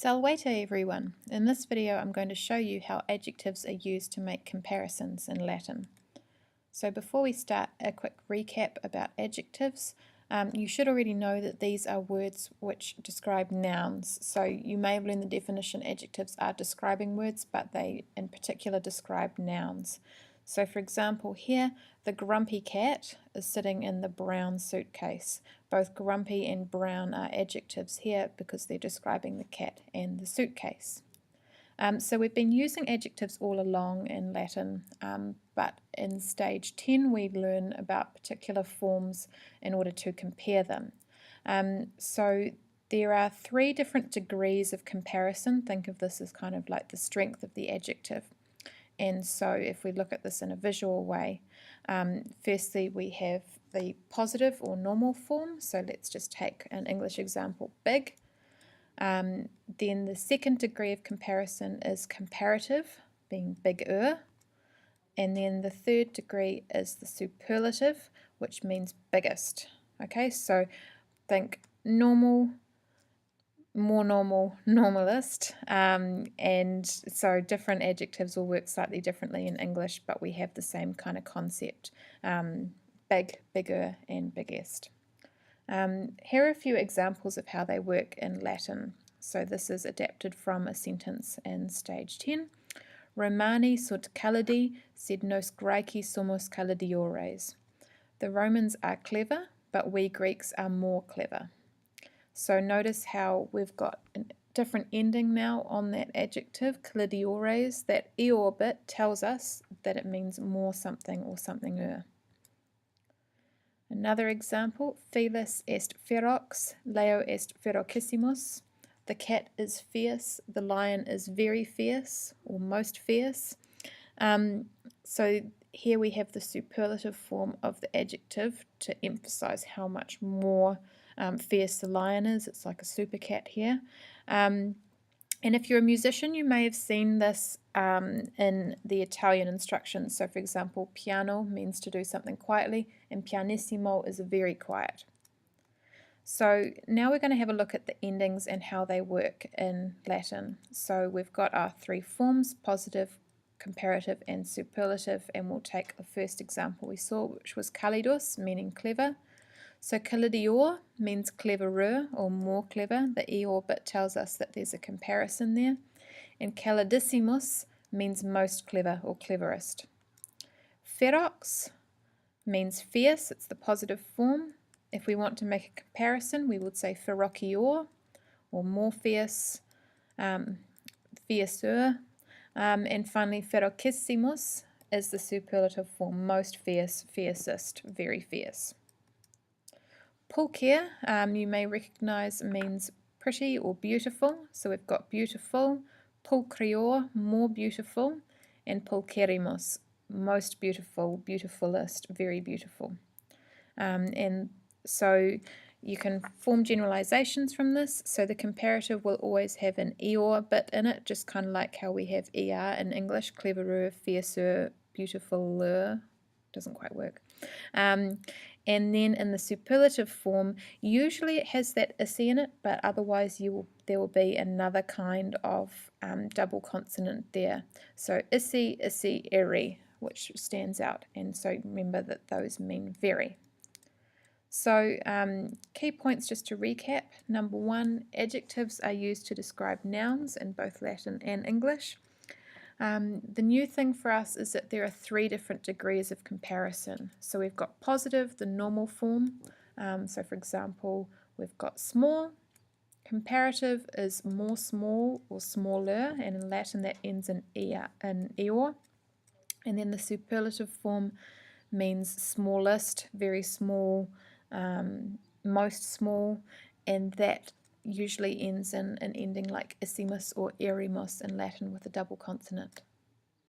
Salvete everyone! In this video I'm going to show you how adjectives are used to make comparisons in Latin. So before we start, a quick recap about adjectives. You should already know that these are words which describe nouns. So you may have learned the definition adjectives are describing words, but they in particular describe nouns. So for example here, the grumpy cat is sitting in the brown suitcase. Both grumpy and brown are adjectives here because they're describing the cat and the suitcase. So we've been using adjectives all along in Latin, but in stage 10 we learn about particular forms in order to compare them. So there are 3 different degrees of comparison. Think of this as kind of like the strength of the adjective. And so if we look at this in a visual way, firstly we have the positive or normal form. So let's just take an English example, big. Then the second degree of comparison is comparative, being bigger. And then the third degree is the superlative, which means biggest. Okay, so think normal, more normal, normalist, and so different adjectives will work slightly differently in English, but we have the same kind of concept, big, bigger, and biggest. Here are a few examples of how they work in Latin. So this is adapted from a sentence in stage 10. Romani sunt calidi, sed nos Graeci somos calidiores. The Romans are clever, but we Greeks are more clever. So notice how we've got a different ending now on that adjective, calidiores. That eor bit tells us that it means more something or something-er. Another example, Felis est ferox, Leo est ferocissimus. The cat is fierce, the lion is very fierce, or most fierce. So here we have the superlative form of the adjective to emphasize how much more fierce the lion is. It's like a super cat here. And if you're a musician, you may have seen this in the Italian instructions. So for example, piano means to do something quietly, and pianissimo is very quiet. So now we're going to have a look at the endings and how they work in Latin. So we've got our 3 forms, positive, comparative, and superlative, and we'll take the first example we saw, which was calidus, meaning clever. So calidior means cleverer or more clever. The eor bit tells us that there's a comparison there. And calidissimus means most clever or cleverest. Ferox means fierce, it's the positive form. If we want to make a comparison, we would say ferocior, or more fierce, fiercer. And finally, ferocissimus is the superlative form, most fierce, fiercest, very fierce. Pulcher, you may recognize, means pretty or beautiful. So we've got beautiful, pulchrior, more beautiful, and pulcherimus, most beautiful, beautifulest, very beautiful. And so you can form generalizations from this. So the comparative will always have an eor bit in it, just kind of like how we have er in English, cleverer, fiercer, beautifuler. Doesn't quite work. And then in the superlative form, usually it has that issy in it, but otherwise there will be another kind of double consonant there. So issy, eri, which stands out. And so remember that those mean very. So key points just to recap. Number 1, adjectives are used to describe nouns in both Latin and English. The new thing for us is that there are 3 different degrees of comparison. So we've got positive, the normal form. So for example, we've got small. Comparative is more small or smaller, and in Latin that ends in eor. And then the superlative form means smallest, very small, most small, and that usually ends in an ending like issimus or erimus in Latin with a double consonant.